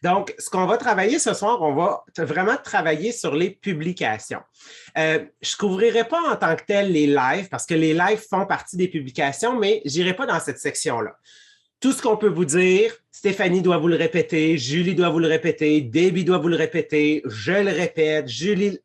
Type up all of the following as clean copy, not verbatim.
Donc, ce qu'on va travailler ce soir, on va vraiment travailler sur les publications. Je ne couvrirai pas en tant que tel les lives parce que les lives font partie des publications, mais je n'irai pas dans cette section-là. Tout ce qu'on peut vous dire, Stéphanie doit vous le répéter, Julie doit vous le répéter, Debbie doit vous le répéter, je le répète, Julie,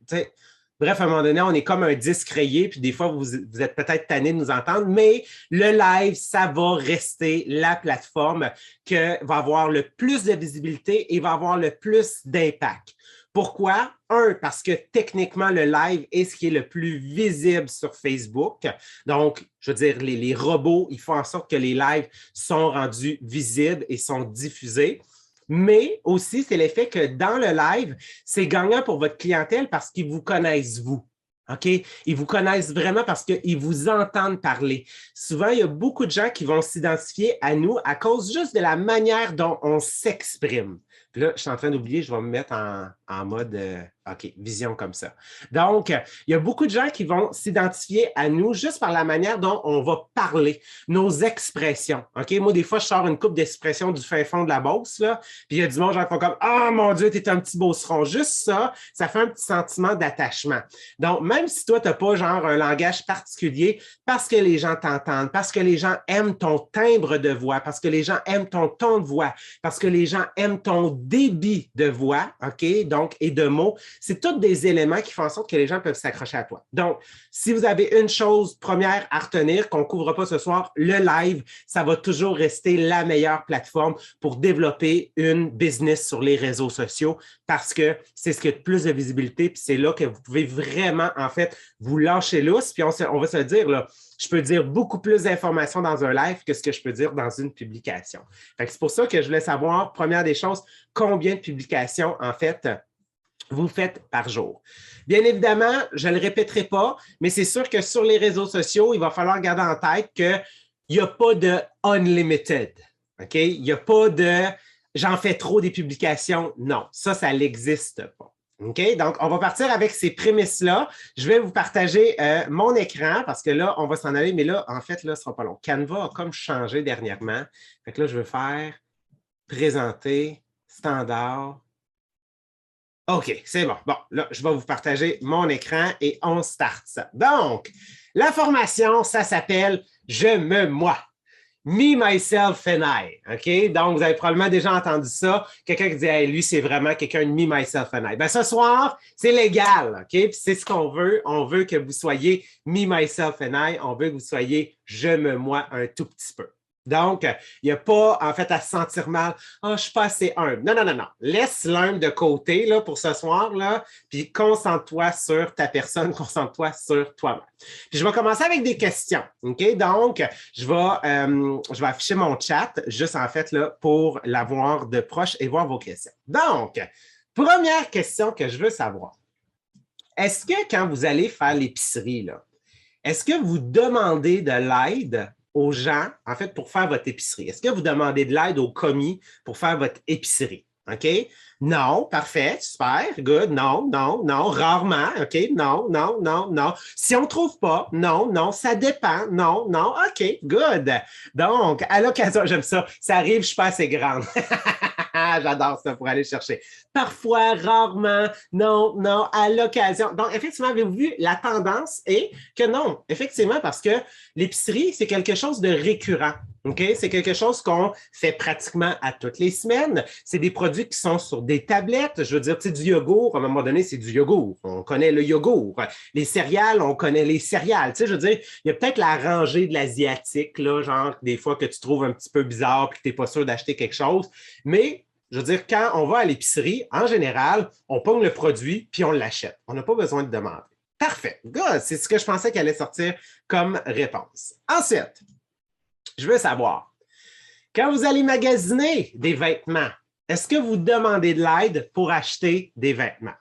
bref, à un moment donné, on est comme un disque rayé, puis des fois, vous êtes peut-être tanné de nous entendre, mais le live, ça va rester la plateforme qui va avoir le plus de visibilité et va avoir le plus d'impact. Pourquoi? Un, parce que techniquement, le live est ce qui est le plus visible sur Facebook. Donc, je veux dire, les robots, ils font en sorte que les lives sont rendus visibles et sont diffusés. Mais aussi, c'est l'effet que dans le live, c'est gagnant pour votre clientèle parce qu'ils vous connaissent, vous. OK? Ils vous connaissent vraiment parce qu'ils vous entendent parler. Souvent, il y a beaucoup de gens qui vont s'identifier à nous à cause juste de la manière dont on s'exprime. Puis là, je suis en train d'oublier, je vais me mettre en mode OK, vision comme ça. Donc, il y a beaucoup de gens qui vont s'identifier à nous juste par la manière dont on va parler, nos expressions. OK? Moi, des fois, je sors une coupe d'expressions du fin fond de la Beauce, là, puis il y a du monde qui font comme ah, oh, mon Dieu, t'es un petit beauceron. Juste ça, ça fait un petit sentiment d'attachement. Donc, même si toi, tu n'as pas genre un langage particulier, parce que les gens t'entendent, parce que les gens aiment ton timbre de voix, parce que les gens aiment ton ton de voix, parce que les gens aiment ton débit de voix, OK? Donc, et de mots, c'est tous des éléments qui font en sorte que les gens peuvent s'accrocher à toi. Donc, si vous avez une chose première à retenir qu'on ne couvre pas ce soir, le live, ça va toujours rester la meilleure plateforme pour développer une business sur les réseaux sociaux parce que c'est ce qui a de plus de visibilité, puis c'est là que vous pouvez vraiment, en fait, vous lâcher lousse, puis on va se le dire, là, je peux dire beaucoup plus d'informations dans un live que ce que je peux dire dans une publication. C'est pour ça que je voulais savoir, première des choses, combien de publications, en fait, vous faites par jour. Bien évidemment, je ne le répéterai pas, mais c'est sûr que sur les réseaux sociaux, il va falloir garder en tête qu'il n'y a pas de unlimited. OK? Il n'y a pas de j'en fais trop des publications. Non, ça n'existe pas. OK? Donc, on va partir avec ces prémices-là. Je vais vous partager mon écran parce que là, on va s'en aller, mais là, en fait, là, ce ne sera pas long. Canva a comme changé dernièrement. Fait que là, je vais faire présenter, standard. OK, c'est bon. Bon, là, je vais vous partager mon écran et on start ça. Donc, la formation, ça s'appelle « Je me moi ». Me, myself and I. OK? Donc, vous avez probablement déjà entendu ça. Quelqu'un qui dit hey, lui, c'est vraiment quelqu'un de me, myself and I. Ben, ce soir, c'est légal. OK? Puis c'est ce qu'on veut. On veut que vous soyez me, myself and I. On veut que vous soyez je me moi un tout petit peu. Donc, il n'y a pas, en fait, à se sentir mal. « Ah, oh, je ne suis pas assez humble. » Non, non, non, non. Laisse l'humble de côté là, pour ce soir, là, puis concentre-toi sur ta personne, concentre-toi sur toi-même. Puis, je vais commencer avec des questions. OK? Donc, je vais afficher mon chat, juste en fait, là, pour l'avoir de proche et voir vos questions. Donc, première question que je veux savoir. Est-ce que quand vous allez faire l'épicerie, là, est-ce que vous demandez de l'aide aux gens, en fait, pour faire votre épicerie? Est-ce que vous demandez de l'aide aux commis pour faire votre épicerie? OK? Non, parfait, super, good, non, non, non, rarement, OK, non, non, non, non. Si on ne trouve pas, non, non, ça dépend, non, non, OK, good. Donc, à l'occasion, j'aime ça, ça arrive, je ne suis pas assez grande. J'adore ça pour aller chercher. Parfois, rarement, non, non, à l'occasion. Donc, effectivement, avez-vous vu, la tendance est que non, effectivement, parce que l'épicerie, c'est quelque chose de récurrent. Okay? C'est quelque chose qu'on fait pratiquement à toutes les semaines. C'est des produits qui sont sur des tablettes. Je veux dire, tu sais, du yogourt, à un moment donné, c'est du yogourt. On connaît le yogourt. Les céréales, on connaît les céréales. Tu sais, je veux dire, il y a peut-être la rangée de l'asiatique, là, genre des fois que tu trouves un petit peu bizarre et que tu n'es pas sûr d'acheter quelque chose. Mais je veux dire, quand on va à l'épicerie, en général, on pogne le produit puis on l'achète. On n'a pas besoin de demander. Parfait. Good. C'est ce que je pensais qu'elle allait sortir comme réponse. Ensuite, je veux savoir, quand vous allez magasiner des vêtements, est-ce que vous demandez de l'aide pour acheter des vêtements?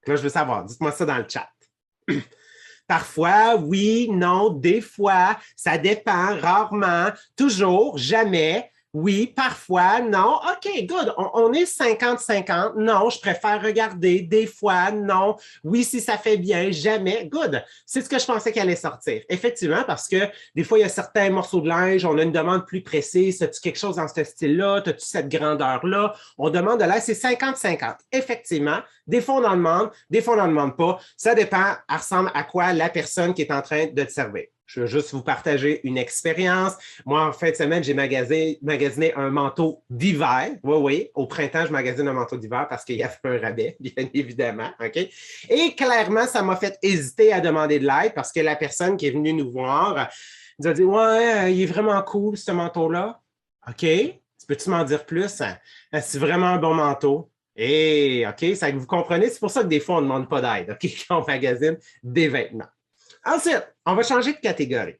Là, je veux savoir. Dites-moi ça dans le chat. Parfois, oui, non, des fois, ça dépend, rarement, toujours, jamais. Oui, parfois, non. OK, good. On est 50-50. Non, je préfère regarder. Des fois, non. Oui, si ça fait bien, jamais. Good. C'est ce que je pensais qu'elle allait sortir. Effectivement, parce que des fois, il y a certains morceaux de linge, on a une demande plus précise. As-tu quelque chose dans ce style-là? As-tu cette grandeur-là? On demande de l'aide, c'est 50-50. Effectivement, des fois, on en demande, des fois, on n'en demande pas. Ça dépend, elle ressemble à quoi la personne qui est en train de te servir. Je veux juste vous partager une expérience. Moi, en fin de semaine, j'ai magasiné un manteau d'hiver. Oui, oui. Au printemps, je magasine un manteau d'hiver parce qu'il y avait un rabais, bien évidemment. OK? Et clairement, ça m'a fait hésiter à demander de l'aide parce que la personne qui est venue nous voir nous a dit: Ouais, il est vraiment cool, ce manteau-là. OK. Peux-tu m'en dire plus? C'est vraiment un bon manteau. Et OK, ça, vous comprenez? C'est pour ça que des fois, on ne demande pas d'aide, OK, quand on magasine des vêtements. Ensuite, on va changer de catégorie.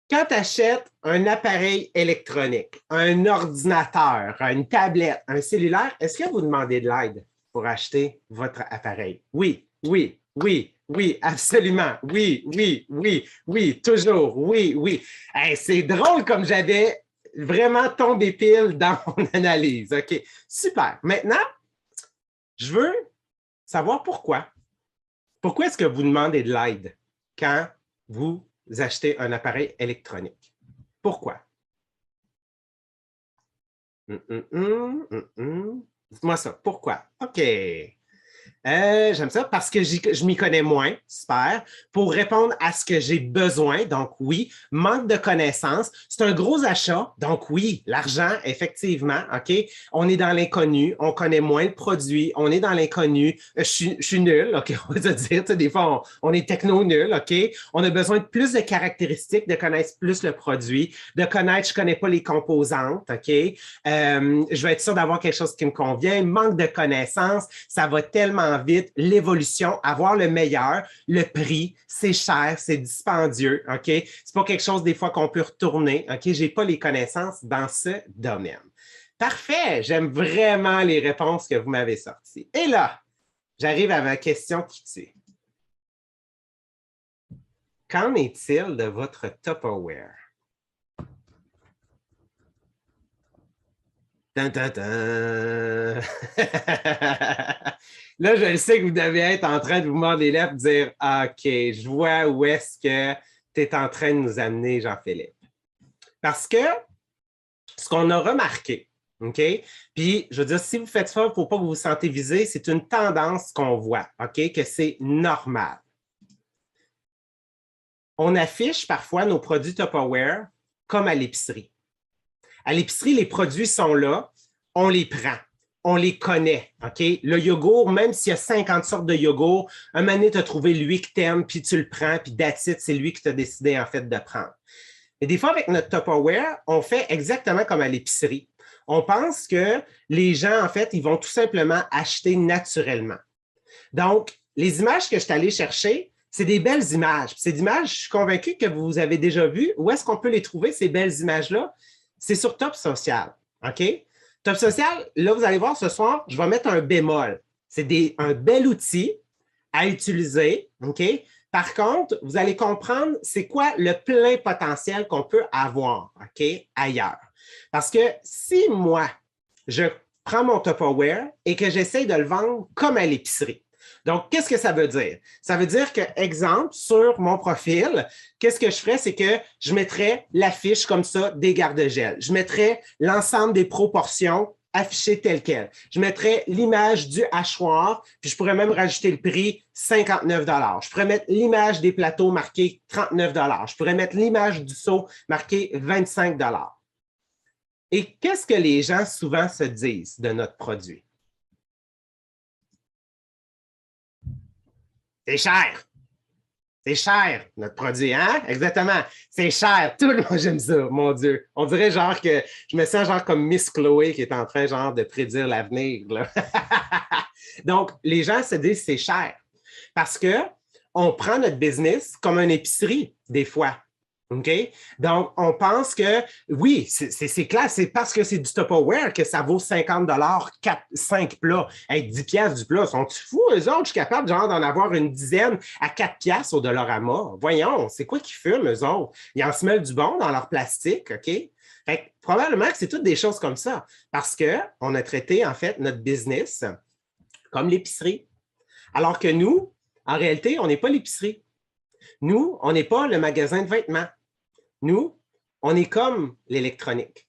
Quand tu achètes un appareil électronique, un ordinateur, une tablette, un cellulaire, est-ce que vous demandez de l'aide pour acheter votre appareil? Oui, oui, oui, oui, absolument. Oui, oui, oui, oui, toujours. Oui, oui. Hey, c'est drôle comme j'avais vraiment tombé pile dans mon analyse. OK, super. Maintenant, je veux savoir pourquoi. Pourquoi est-ce que vous demandez de l'aide quand vous achetez un appareil électronique? Pourquoi? Dites-moi ça. Pourquoi? OK. J'aime ça parce que je m'y connais moins, super, pour répondre à ce que j'ai besoin. Donc, oui, manque de connaissances. C'est un gros achat. Donc, oui, l'argent, effectivement, OK. On est dans l'inconnu. On connaît moins le produit. On est dans l'inconnu. Je suis nul, OK. On va se dire, des fois, on est techno-nul, OK. On a besoin de plus de caractéristiques, de connaître plus le produit, de connaître, je ne connais pas les composantes, OK. Je vais être sûr d'avoir quelque chose qui me convient. Manque de connaissances, ça va tellement vite, l'évolution, avoir le meilleur, le prix, c'est cher, c'est dispendieux, OK? C'est pas quelque chose des fois qu'on peut retourner, OK? J'ai pas les connaissances dans ce domaine. Parfait, j'aime vraiment les réponses que vous m'avez sorties. Et là, j'arrive à ma question qui tue. Qu'en est-il de votre Tupperware? Tan, tan, tan. Là, je sais que vous devez être en train de vous mordre les lèvres et dire: OK, je vois où est-ce que tu es en train de nous amener, Jean-Philippe. Parce que ce qu'on a remarqué, OK? Puis, je veux dire, si vous faites ça, il ne faut pas que vous vous sentez visé, c'est une tendance qu'on voit, OK? Que c'est normal. On affiche parfois nos produits Tupperware comme à l'épicerie. À l'épicerie, les produits sont là, on les prend, on les connaît. OK? Le yogourt, même s'il y a 50 sortes de yogourt, un moment donné, tu as trouvé lui que tu aimes, puis tu le prends, puis that's it, c'est lui que tu as décidé en fait de prendre. Et des fois, avec notre Tupperware, on fait exactement comme à l'épicerie. On pense que les gens, en fait, ils vont tout simplement acheter naturellement. Donc, les images que je suis allé chercher, c'est des belles images. Ces images, je suis convaincu que vous avez déjà vues. Où est-ce qu'on peut les trouver, ces belles images-là? C'est sur Top Social. OK? Top Social, là, vous allez voir ce soir, je vais mettre un bémol. C'est un bel outil à utiliser. OK? Par contre, vous allez comprendre c'est quoi le plein potentiel qu'on peut avoir, OK, ailleurs. Parce que si moi, je prends mon Tupperware et que j'essaie de le vendre comme à l'épicerie, donc, qu'est-ce que ça veut dire? Ça veut dire que, exemple, sur mon profil, qu'est-ce que je ferais? C'est que je mettrais l'affiche comme ça des garde-gel. Je mettrais l'ensemble des proportions affichées telles quelles. Je mettrais l'image du hachoir, puis je pourrais même rajouter le prix 59 $. Je pourrais mettre l'image des plateaux marqué 39 $. Je pourrais mettre l'image du seau marqué 25 $. Et qu'est-ce que les gens souvent se disent de notre produit? C'est cher. C'est cher, notre produit, hein? Exactement. C'est cher. Tout le monde, j'aime ça, mon Dieu. On dirait genre que je me sens genre comme Miss Chloé qui est en train genre de prédire l'avenir. Donc, les gens se disent c'est cher parce qu'on prend notre business comme une épicerie, des fois. OK? Donc, on pense que, oui, c'est clair, c'est parce que c'est du Tupperware que ça vaut 50 4, 5 plats. Hey, 10 piastres du plat, sont-ils fous, eux autres? Je suis capable, genre, d'en avoir une dizaine à 4 piastres au Dollarama. Voyons, c'est quoi qu'ils fument, eux autres? Ils en se mêlent du bon dans leur plastique, OK? Fait que, probablement que c'est toutes des choses comme ça, parce qu'on a traité, en fait, notre business comme l'épicerie. Alors que nous, en réalité, on n'est pas l'épicerie. Nous, on n'est pas le magasin de vêtements. Nous, on est comme l'électronique.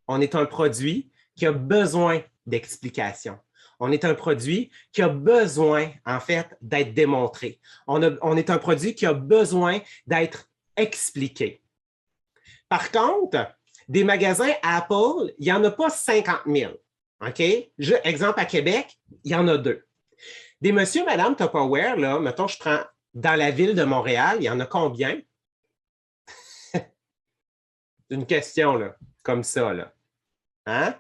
On est un produit qui a besoin d'explications. On est un produit qui a besoin, en fait, d'être démontré. On est un produit qui a besoin d'être expliqué. Par contre, des magasins Apple, il n'y en a pas 50 000. OK? Exemple, à Québec, il y en a 2. Des monsieur, madame Tupperware, là, mettons, je prends dans la ville de Montréal, il y en a combien? C'est une question, là, comme ça, là. Hein?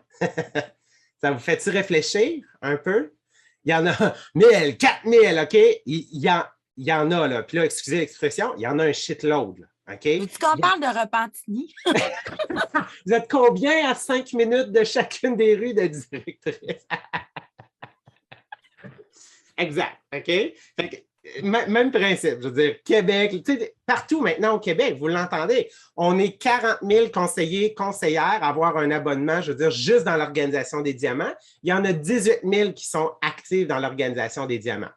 Ça vous fait-tu réfléchir un peu? Il y en a 1000, 4000, OK? Il y en a, là. Puis là, excusez l'expression, il y en a un shitload, là. OK? Veux-tu qu'on parle de Repentigny? Vous êtes combien à 5 minutes de chacune des rues de directrice? Exact, OK? Fait que, même principe, je veux dire, Québec, partout maintenant au Québec, vous l'entendez, on est 40 000 conseillers, conseillères à avoir un abonnement, je veux dire, juste dans l'Organisation des diamants. Il y en a 18 000 qui sont actifs dans l'Organisation des diamants.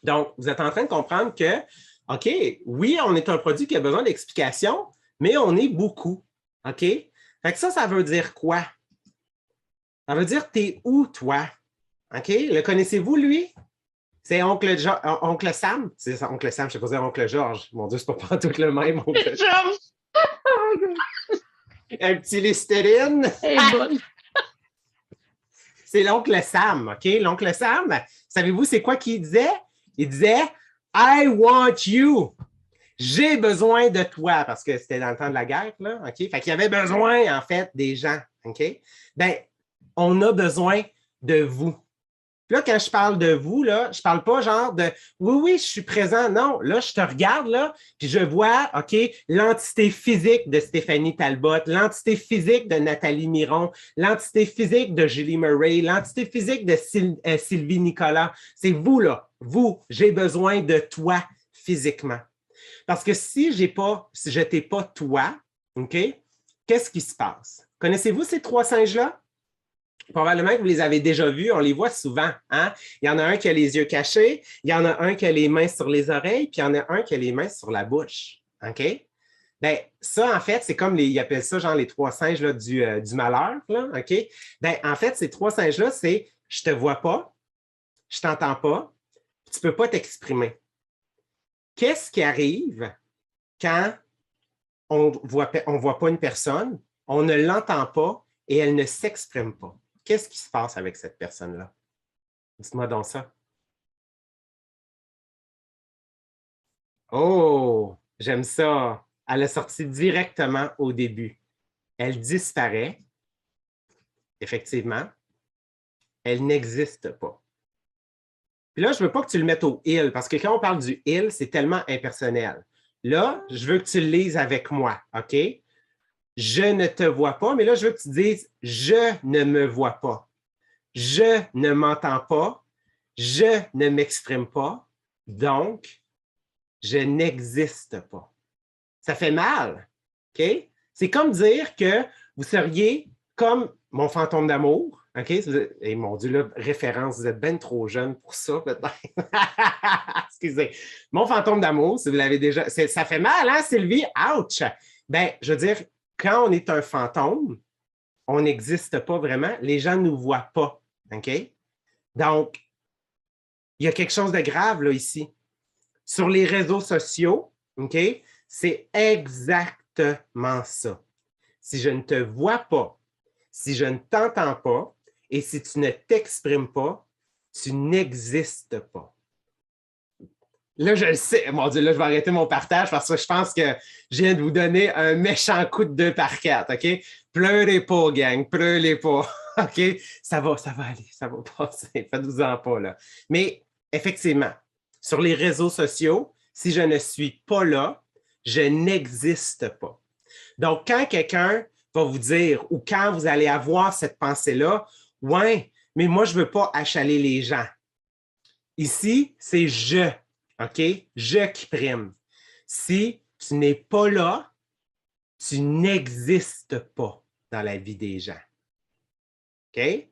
Donc, vous êtes en train de comprendre que, OK, oui, on est un produit qui a besoin d'explications, mais on est beaucoup, OK? Fait que ça veut dire quoi? Ça veut dire, t'es où, toi? OK? Le connaissez-vous, lui? C'est oncle Sam? C'est ça, oncle Sam, je ne sais pas dire oncle Georges. Mon Dieu, c'est pas tout le même, oncle Georges. Un petit Listerine. C'est l'oncle Sam, OK? L'oncle Sam, savez-vous c'est quoi qu'il disait? Il disait « I want you ». J'ai besoin de toi, parce que c'était dans le temps de la guerre, là, OK? Fait qu'il y avait besoin, en fait, des gens, OK? Bien, on a besoin de vous. Là, quand je parle de vous, là, je ne parle pas genre de oui, oui, je suis présent. Non, là, je te regarde, là, puis je vois, OK, l'entité physique de Stéphanie Talbot, l'entité physique de Nathalie Miron, l'entité physique de Julie Murray, l'entité physique de Sylvie Nicolas. C'est vous, là. Vous, j'ai besoin de toi physiquement. Parce que si je n'étais pas toi, OK, qu'est-ce qui se passe? Connaissez-vous ces 3 singes-là? Probablement que vous les avez déjà vus, on les voit souvent. Hein? Il y en a un qui a les yeux cachés, il y en a un qui a les mains sur les oreilles, puis il y en a un qui a les mains sur la bouche. OK? Bien, ça, en fait, c'est comme ils appellent ça genre les 3 singes là, du malheur. Là, OK? Bien, en fait, ces 3 singes-là, c'est je ne te vois pas, je ne t'entends pas, tu ne peux pas t'exprimer. Qu'est-ce qui arrive quand on ne voit pas une personne, on ne l'entend pas et elle ne s'exprime pas? Qu'est-ce qui se passe avec cette personne-là? Dites-moi donc ça. Oh, j'aime ça. Elle est sortie directement au début. Elle disparaît. Effectivement. Elle n'existe pas. Puis là, je ne veux pas que tu le mettes au « il » parce que quand on parle du « il », c'est tellement impersonnel. Là, je veux que tu le lises avec moi, OK? Je ne te vois pas, mais là, je veux que tu dises « je ne me vois pas ». Je ne m'entends pas, je ne m'exprime pas, donc je n'existe pas. Ça fait mal, OK? C'est comme dire que vous seriez comme mon fantôme d'amour, OK? Et mon Dieu, là, référence, vous êtes bien trop jeune pour ça, peut-être. Excusez. Mon fantôme d'amour, si vous l'avez déjà... Ça fait mal, hein, Sylvie? Ouch! Bien, je veux dire, quand on est un fantôme, on n'existe pas vraiment, les gens ne nous voient pas. OK? Donc, il y a quelque chose de grave là, ici. Sur les réseaux sociaux, OK? C'est exactement ça. Si je ne te vois pas, si je ne t'entends pas et si tu ne t'exprimes pas, tu n'existes pas. Là, je le sais. Mon Dieu, là, je vais arrêter mon partage parce que je pense que je viens de vous donner un méchant coup de 2 par 4. OK? Pleurez pas, gang. Pleurez pas. OK? Ça va aller. Ça va passer. Faites-vous-en pas, là. Mais effectivement, sur les réseaux sociaux, si je ne suis pas là, je n'existe pas. Donc, quand quelqu'un va vous dire ou quand vous allez avoir cette pensée-là, « Ouais, mais moi, je ne veux pas achaler les gens. » Ici, c'est « je ». OK? Je qui prime. Si tu n'es pas là, Tu n'existes pas dans la vie des gens. OK?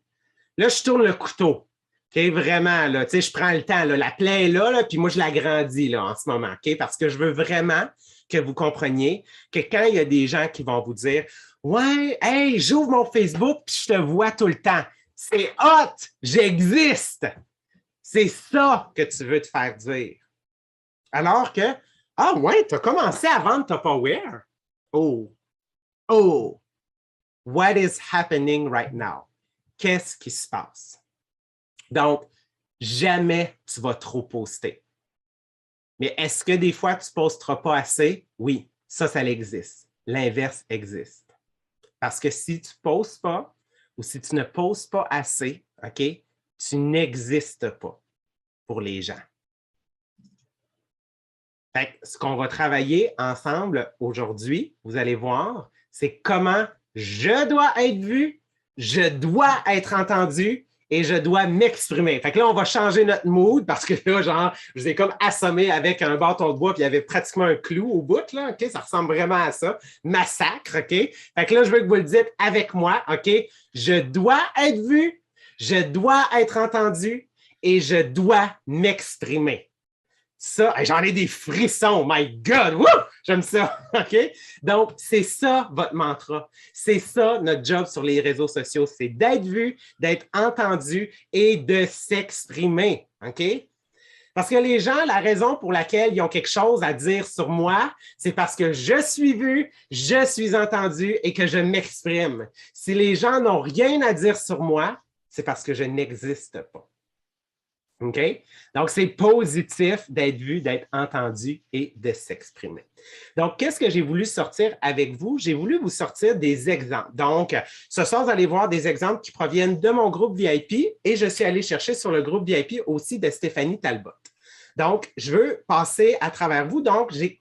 Là, je tourne le couteau. OK? Vraiment, là, tu sais, je prends le temps. Là, la plaie est là, puis moi, je l'agrandis là, en ce moment. OK? Parce que je veux vraiment que vous compreniez que quand il y a des gens qui vont vous dire « Ouais, hey, j'ouvre mon Facebook puis je te vois tout le temps. C'est hot! J'existe! » C'est ça que tu veux te faire dire. Alors que « Ah ouais, tu as commencé à vendre Tupperware? Oh! Oh! What is happening right now? » Qu'est-ce qui se passe? Donc, jamais tu vas trop poster. Mais est-ce que des fois, tu ne posteras pas assez? Oui, ça existe. L'inverse existe. Parce que si tu ne postes pas ou si tu ne postes pas assez, OK, tu n'existes pas pour les gens. Fait que ce qu'on va travailler ensemble aujourd'hui, vous allez voir, c'est comment je dois être vu, je dois être entendu et je dois m'exprimer. Fait que là, on va changer notre mood parce que là, genre, je vous ai comme assommé avec un bâton de bois puis il y avait pratiquement un clou au bout, là, OK? Ça ressemble vraiment à ça. Massacre, OK? Fait que là, je veux que vous le dites avec moi, OK? Je dois être vu, je dois être entendu et je dois m'exprimer. Ça, j'en ai des frissons, my God, woo! J'aime ça, OK? Donc, c'est ça votre mantra. C'est ça notre job sur les réseaux sociaux, c'est d'être vu, d'être entendu et de s'exprimer, OK? Parce que les gens, la raison pour laquelle ils ont quelque chose à dire sur moi, c'est parce que je suis vu, je suis entendu et que je m'exprime. Si les gens n'ont rien à dire sur moi, c'est parce que je n'existe pas. OK? Donc, c'est positif d'être vu, d'être entendu et de s'exprimer. Donc, qu'est-ce que j'ai voulu sortir avec vous? J'ai voulu vous sortir des exemples. Donc, ce soir, vous allez voir des exemples qui proviennent de mon groupe VIP et je suis allé chercher sur le groupe VIP aussi de Stéphanie Talbot. Donc, je veux passer à travers vous. Donc, j'ai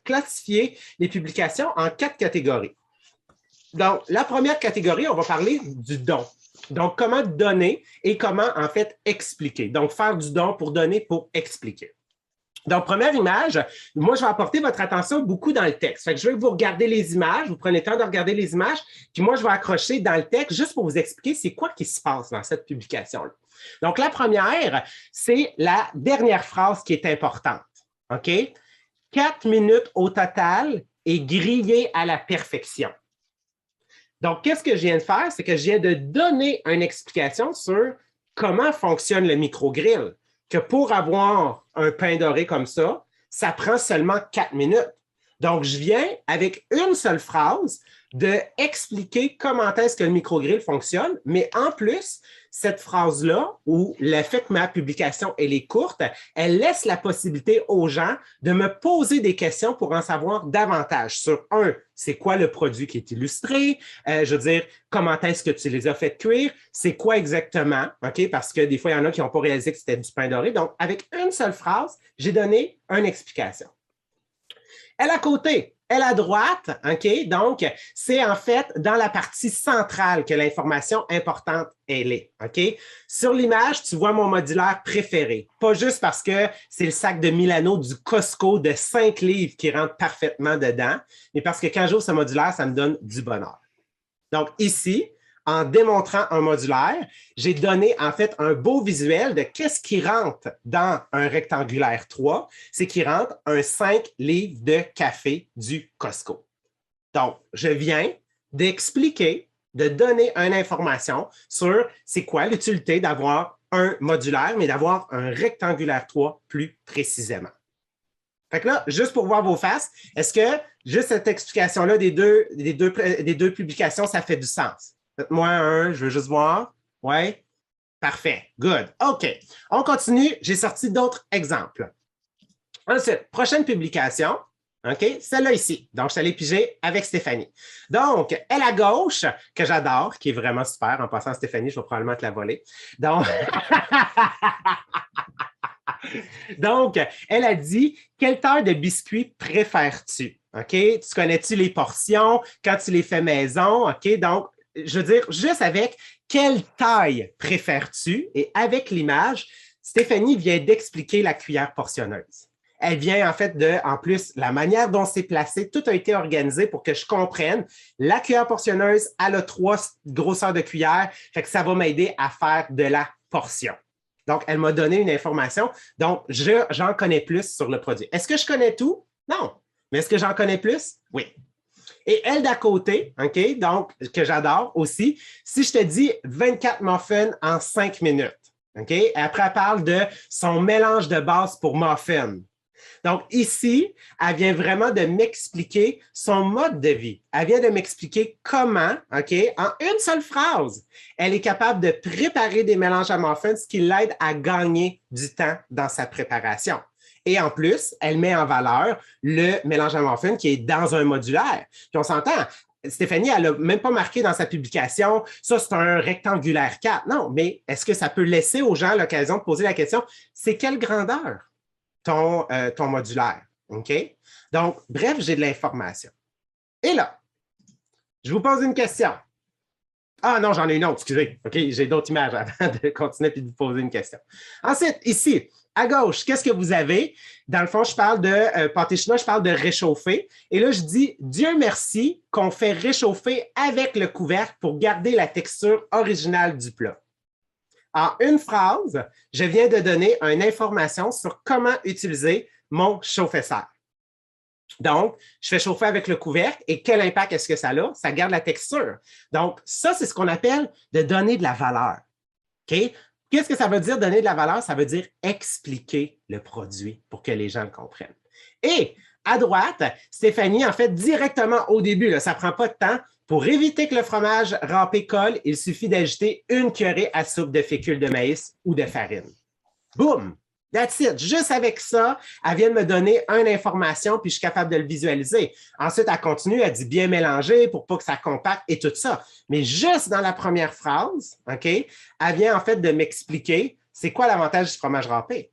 classifié les publications en 4 catégories. Donc, la première catégorie, on va parler du don. Donc, comment donner et comment, en fait, expliquer. Donc, faire du don pour donner, pour expliquer. Donc, première image, moi, je vais apporter votre attention beaucoup dans le texte. Fait que je vais vous regarder les images, vous prenez le temps de regarder les images, puis moi, je vais accrocher dans le texte juste pour vous expliquer c'est quoi qui se passe dans cette publication-là. Donc, la première, c'est la dernière phrase qui est importante. OK? 4 minutes au total et grillé à la perfection. Donc, qu'est-ce que je viens de faire? C'est que je viens de donner une explication sur comment fonctionne le micro-grill. Que pour avoir un pain doré comme ça, ça prend seulement 4 minutes. Donc, je viens avec une seule phrase d'expliquer comment est-ce que le micro-grill fonctionne, mais en plus, cette phrase-là, ou le fait que ma publication elle est courte, elle laisse la possibilité aux gens de me poser des questions pour en savoir davantage sur c'est quoi le produit qui est illustré? Je veux dire, comment est-ce que tu les as fait cuire? C'est quoi exactement? OK? Parce que des fois, il y en a qui n'ont pas réalisé que c'était du pain doré. Donc, avec une seule phrase, j'ai donné une explication. Elle à côté, elle à droite, OK? Donc, c'est en fait dans la partie centrale que l'information importante, elle est, OK? Sur l'image, tu vois mon modulaire préféré. Pas juste parce que c'est le sac de Milano du Costco de 5 livres qui rentre parfaitement dedans, mais parce que quand j'ouvre ce modulaire, ça me donne du bonheur. Donc, ici, en démontrant un modulaire, j'ai donné en fait un beau visuel de qu'est-ce qui rentre dans un rectangulaire 3. C'est qu'il rentre un 5 livres de café du Costco. Donc, je viens d'expliquer, de donner une information sur c'est quoi l'utilité d'avoir un modulaire, mais d'avoir un rectangulaire 3 plus précisément. Fait que là, juste pour voir vos faces, est-ce que juste cette explication-là des deux publications, ça fait du sens? Faites-moi je veux juste voir. Oui? Parfait. Good. OK. On continue. J'ai sorti d'autres exemples. Ensuite, prochaine publication. OK? Celle-là ici. Donc, je suis allé piger avec Stéphanie. Donc, elle à gauche, que j'adore, qui est vraiment super. En passant, Stéphanie, je vais probablement te la voler. Donc, donc, elle a dit « Quelle taille de biscuits préfères-tu? » OK? Tu connais-tu les portions quand tu les fais maison? OK? Donc, je veux dire, juste avec quelle taille préfères-tu? Et avec l'image, Stéphanie vient d'expliquer la cuillère portionneuse. elle vient en fait en plus, la manière dont c'est placé, tout a été organisé pour que je comprenne. La cuillère portionneuse, elle a 3 grosseurs de cuillère, fait que ça va m'aider à faire de la portion. Donc, elle m'a donné une information. Donc, j'en connais plus sur le produit. Est-ce que je connais tout? Non. Mais est-ce que j'en connais plus? Oui. Et elle d'à côté, OK, donc, que j'adore aussi, si je te dis 24 muffins en 5 minutes, OK, après, elle parle de son mélange de base pour muffins. Donc, ici, elle vient vraiment de m'expliquer son mode de vie. Elle vient de m'expliquer comment, OK, en une seule phrase, elle est capable de préparer des mélanges à muffins, ce qui l'aide à gagner du temps dans sa préparation. Et en plus, elle met en valeur le mélange à muffins qui est dans un modulaire. Puis on s'entend, Stéphanie, elle n'a même pas marqué dans sa publication, ça c'est un rectangulaire 4. Non, mais est-ce que ça peut laisser aux gens l'occasion de poser la question, c'est quelle grandeur ton modulaire? OK? Donc, bref, j'ai de l'information. Et là, je vous pose une question. Ah non, j'en ai une autre, excusez. OK, j'ai d'autres images avant de continuer et de vous poser une question. Ensuite, ici, à gauche, qu'est-ce que vous avez? Dans le fond, je parle de pâté chinois, je parle de réchauffer. Et là, je dis, Dieu merci qu'on fait réchauffer avec le couvercle pour garder la texture originale du plat. En une phrase, je viens de donner une information sur comment utiliser mon chauffe-serre. Donc, je fais chauffer avec le couvercle et quel impact est-ce que ça a? Ça garde la texture. Donc, ça, c'est ce qu'on appelle de donner de la valeur. OK? Qu'est-ce que ça veut dire donner de la valeur? Ça veut dire expliquer le produit pour que les gens le comprennent. Et à droite, Stéphanie, en fait, directement au début, là, ça ne prend pas de temps. Pour éviter que le fromage râpé colle, il suffit d'ajouter une cuillerée à soupe de fécule de maïs ou de farine. Boum! That's it. Juste avec ça, elle vient de me donner une information, puis je suis capable de le visualiser. Ensuite, elle continue, elle dit bien mélanger pour pas que ça compacte et tout ça. Mais juste dans la première phrase, OK, elle vient en fait de m'expliquer c'est quoi l'avantage du fromage râpé.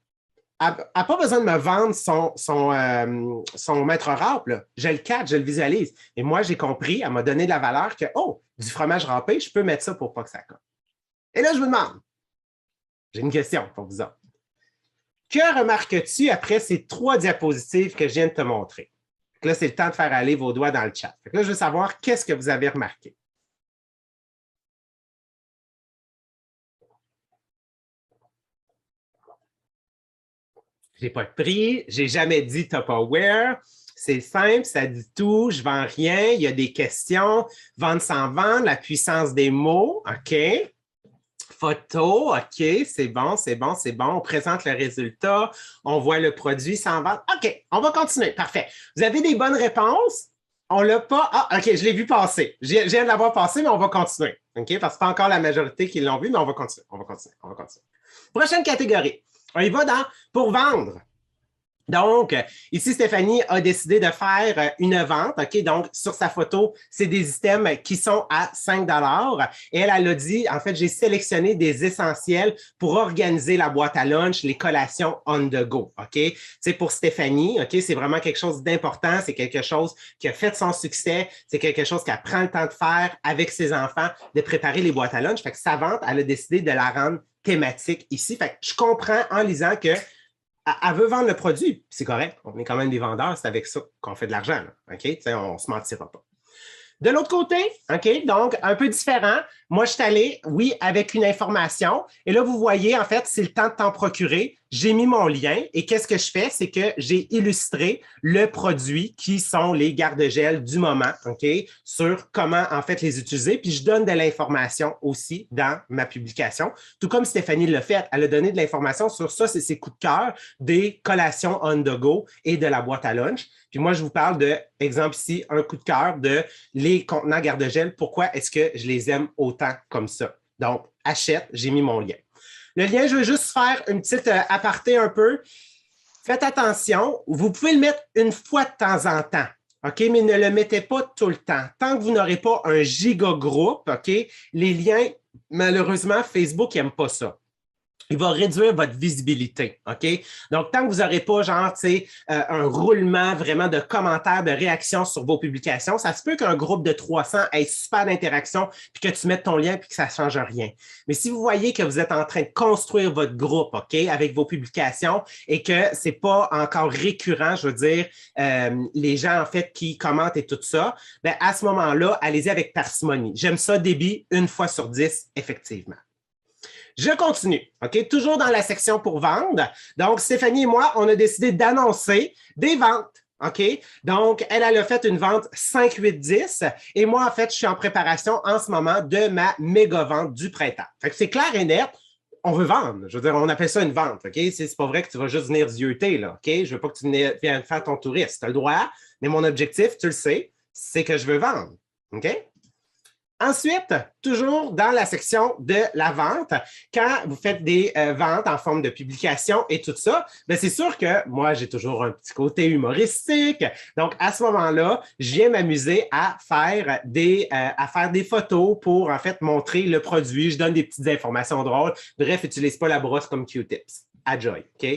Elle n'a pas besoin de me vendre son maître râpe. Je le cadre, je le visualise. Et moi, j'ai compris, elle m'a donné de la valeur que, oh, du fromage râpé, je peux mettre ça pour pas que ça colle. Et là, je vous demande, j'ai une question pour vous autres. Que remarques-tu après ces 3 diapositives que je viens de te montrer? Là, c'est le temps de faire aller vos doigts dans le chat. Là, je veux savoir qu'est-ce que vous avez remarqué. Je n'ai pas de prix, je n'ai jamais dit Tupperware. C'est simple, ça dit tout, je ne vends rien, il y a des questions, vendre sans vendre, la puissance des mots, OK. Photo, OK, c'est bon, c'est bon, c'est bon. On présente le résultat, on voit le produit sans vente. OK, on va continuer, parfait. Vous avez des bonnes réponses? On ne l'a pas. Ah, OK, je l'ai vu passer. Je viens de l'avoir passé, mais on va continuer. OK, parce que ce n'est pas encore la majorité qui l'ont vu, mais on va continuer, on va continuer, on va continuer. Prochaine catégorie. On y va dans pour vendre. Donc, ici, Stéphanie a décidé de faire une vente. OK, donc, sur sa photo, c'est des items qui sont à 5 $. Et elle a dit, en fait, j'ai sélectionné des essentiels pour organiser la boîte à lunch, les collations on the go. OK, c'est pour Stéphanie. OK, c'est vraiment quelque chose d'important. C'est quelque chose qui a fait son succès. C'est quelque chose qu'elle prend le temps de faire avec ses enfants, de préparer les boîtes à lunch. Fait que sa vente, elle a décidé de la rendre thématique ici. Fait que je comprends en lisant que elle veut vendre le produit, c'est correct. On est quand même des vendeurs, c'est avec ça qu'on fait de l'argent. OK? On ne se mentira pas. De l'autre côté, OK, donc un peu différent. Moi, je suis allé, oui, avec une information. Et là, vous voyez, en fait, c'est le temps de t'en procurer. J'ai mis mon lien et qu'est-ce que je fais? C'est que j'ai illustré le produit qui sont les garde-gel du moment, OK, sur comment, en fait, les utiliser. Puis, je donne de l'information aussi dans ma publication. Tout comme Stéphanie l'a fait, elle a donné de l'information sur ça, c'est ses coups de cœur des collations on the go et de la boîte à lunch. Puis moi, je vous parle de, exemple ici, un coup de cœur de les contenants garde-gel. Pourquoi est-ce que je les aime autant comme ça? Donc, achète, j'ai mis mon lien. Le lien, je veux juste faire une petite aparté un peu. Faites attention, vous pouvez le mettre une fois de temps en temps, OK? Mais ne le mettez pas tout le temps. Tant que vous n'aurez pas un giga groupe, OK? Les liens, malheureusement, Facebook n'aime pas ça. il va réduire votre visibilité, OK? Donc, tant que vous n'aurez pas, genre, tu sais, un roulement vraiment de commentaires, de réactions sur vos publications, ça se peut qu'un groupe de 300 ait super d'interactions, puis que tu mettes ton lien, puis que ça ne change rien. Mais si vous voyez que vous êtes en train de construire votre groupe, OK, avec vos publications, et que ce n'est pas encore récurrent, je veux dire, les gens, en fait, qui commentent et tout ça, bien, à ce moment-là, allez-y avec parcimonie. J'aime ça, débit, 1 fois sur 10, effectivement. Je continue, OK? Toujours dans la section pour vendre. Donc, Stéphanie et moi, on a décidé d'annoncer des ventes, OK? Donc, elle a fait une vente 5, 8, 10 et moi, en fait, je suis en préparation en ce moment de ma méga vente du printemps. Fait que c'est clair et net, on veut vendre. Je veux dire, on appelle ça une vente, OK? C'est pas vrai que tu vas juste venir zioter, là, OK? Je veux pas que tu viennes faire ton touriste. Tu as le droit, mais mon objectif, tu le sais, c'est que je veux vendre, OK? Ensuite, toujours dans la section de la vente, quand vous faites des ventes en forme de publication et tout ça, bien, c'est sûr que moi, j'ai toujours un petit côté humoristique. Donc, à ce moment-là, je viens m'amuser à faire des photos pour, en fait, montrer le produit. Je donne des petites informations drôles. Bref, n'utilise pas la brosse comme Q-tips. Enjoy, OK?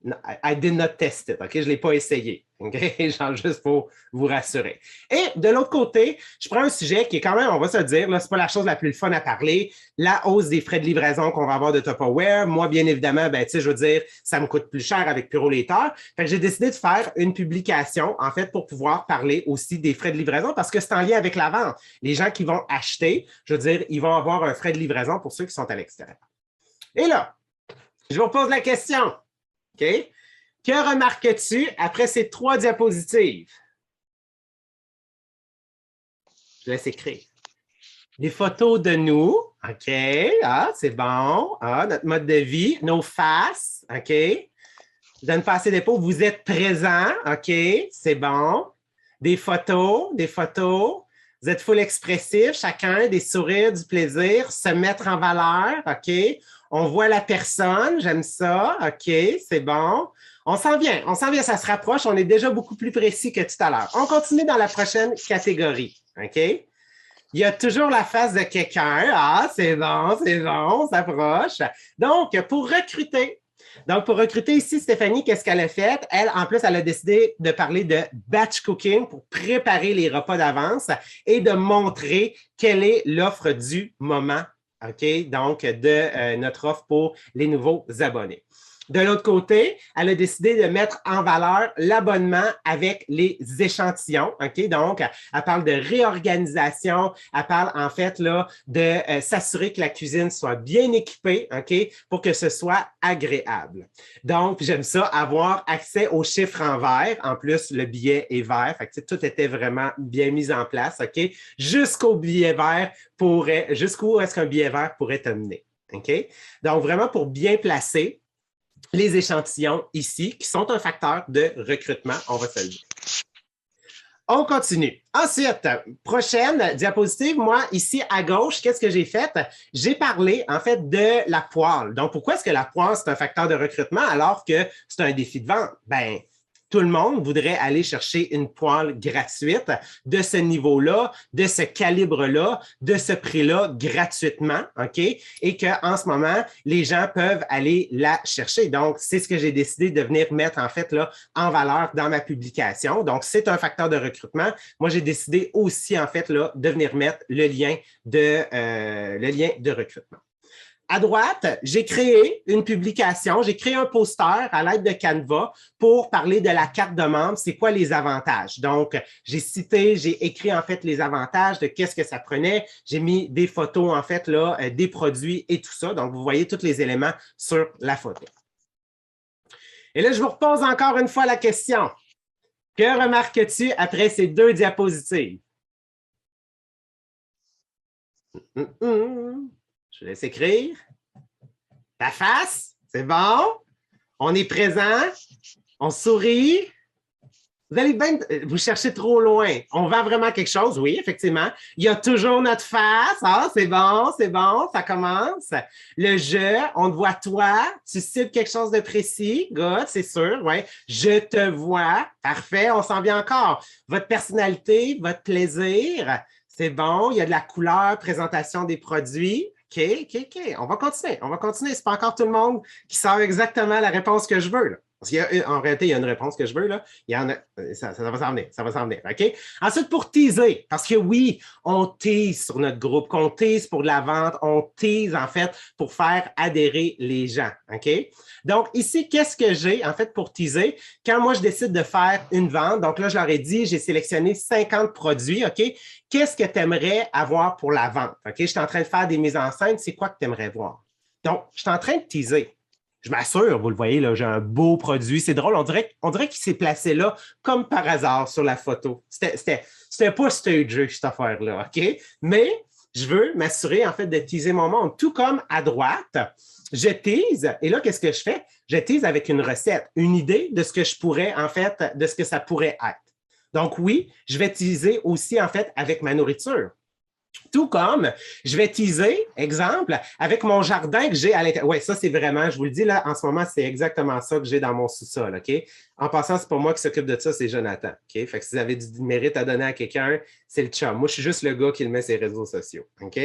No, I did not test it, OK? Je ne l'ai pas essayé, OK? Genre juste pour vous rassurer. Et de l'autre côté, je prends un sujet qui est quand même, on va se le dire, ce n'est pas la chose la plus fun à parler, la hausse des frais de livraison qu'on va avoir de Tupperware. Moi, bien évidemment, ben, je veux dire, ça me coûte plus cher avec Purolator. Fait que j'ai décidé de faire une publication, en fait, pour pouvoir parler aussi des frais de livraison parce que c'est en lien avec la vente. Les gens qui vont acheter, je veux dire, ils vont avoir un frais de livraison pour ceux qui sont à l'extérieur. Et là, je vous pose la question. OK? Que remarques-tu après ces 3 diapositives? Je laisse écrire. Des photos de nous. OK. Ah, c'est bon. Ah, notre mode de vie. Nos faces. OK. Donne pas assez d'épaule. Vous êtes présents. OK. C'est bon. Des photos. Des photos. Vous êtes full expressif. Chacun, des sourires, du plaisir. Se mettre en valeur. OK. On voit la personne, j'aime ça. OK, c'est bon. On s'en vient, ça se rapproche. On est déjà beaucoup plus précis que tout à l'heure. On continue dans la prochaine catégorie. OK? Il y a toujours la face de quelqu'un. Ah, c'est bon, on s'approche. Donc, pour recruter ici, Stéphanie, qu'est-ce qu'elle a fait? Elle, en plus, elle a décidé de parler de batch cooking pour préparer les repas d'avance et de montrer quelle est l'offre du moment. OK? Donc, de notre offre pour les nouveaux abonnés. De l'autre côté, elle a décidé de mettre en valeur l'abonnement avec les échantillons. OK? Donc, elle parle de réorganisation. Elle parle en fait là, de s'assurer que la cuisine soit bien équipée, OK? Pour que ce soit agréable. Donc, j'aime ça, avoir accès aux chiffres en vert. En plus, le billet est vert. Fait que, tout était vraiment bien mis en place. OK? Jusqu'au billet vert jusqu'où est-ce qu'un billet vert pourrait te mener. OK? Donc, vraiment pour bien placer les échantillons ici, qui sont un facteur de recrutement, on va se le dire. On continue. Ensuite, prochaine diapositive, moi, ici à gauche, qu'est-ce que j'ai fait? J'ai parlé, en fait, de la poêle. Donc, pourquoi est-ce que la poêle, c'est un facteur de recrutement alors que c'est un défi de vente? Bien, tout le monde voudrait aller chercher une poêle gratuite de ce niveau-là, de ce calibre-là, de ce prix-là gratuitement, OK? Et qu'en ce moment, les gens peuvent aller la chercher. Donc, c'est ce que j'ai décidé de venir mettre en fait là en valeur dans ma publication. Donc, c'est un facteur de recrutement. Moi, j'ai décidé aussi en fait là de venir mettre le lien de recrutement. À droite, j'ai créé une publication, j'ai créé un poster à l'aide de Canva pour parler de la carte de membre, c'est quoi les avantages. Donc, j'ai écrit en fait les avantages de qu'est-ce que ça prenait, j'ai mis des photos en fait là, des produits et tout ça. Donc, vous voyez tous les éléments sur la photo. Et là, je vous repose encore une fois la question. Que remarques-tu après ces 2 diapositives? Je laisse écrire. Ta face, c'est bon. On est présent. On sourit. Vous cherchez trop loin. On vend vraiment quelque chose? Oui, effectivement. Il y a toujours notre face. Ah, c'est bon, ça commence. Le je, on te voit toi. Tu cites quelque chose de précis. Good, c'est sûr. Ouais. Je te vois. Parfait, on s'en vient encore. Votre personnalité, votre plaisir. C'est bon, il y a de la couleur, présentation des produits. OK. On va continuer. On va continuer. C'est pas encore tout le monde qui sort exactement la réponse que je veux, là. Parce qu'en réalité, il y a une réponse que je veux, là. Il y en a, ça va s'en venir. Ça va s'en venir. OK? Ensuite, pour teaser, parce que oui, on tease sur notre groupe, qu'on tease pour de la vente, on tease, en fait, pour faire adhérer les gens. OK? Donc, ici, qu'est-ce que j'ai, en fait, pour teaser? Quand moi, je décide de faire une vente, donc là, je leur ai dit, j'ai sélectionné 50 produits. OK? Qu'est-ce que tu aimerais avoir pour la vente? OK? Je suis en train de faire des mises en scène. C'est quoi que tu aimerais voir? Donc, je suis en train de teaser. Je m'assure, vous le voyez, là, j'ai un beau produit. C'est drôle, on dirait qu'il s'est placé là comme par hasard sur la photo. C'était pas stagé, cette affaire-là, OK? Mais je veux m'assurer, en fait, de teaser mon monde. Tout comme à droite, je tease, et là, qu'est-ce que je fais? Je tease avec une recette, une idée de ce que je pourrais, en fait, de ce que ça pourrait être. Donc oui, je vais teaser aussi, en fait, avec ma nourriture. Tout comme je vais teaser, exemple, avec mon jardin que j'ai à l'intérieur. Oui, ça, c'est vraiment, je vous le dis là, en ce moment, c'est exactement ça que j'ai dans mon sous-sol, OK? En passant, c'est pas moi qui s'occupe de ça, c'est Jonathan, OK? Fait que si vous avez du mérite à donner à quelqu'un, c'est le chum. Moi, je suis juste le gars qui le met sur les réseaux sociaux, OK?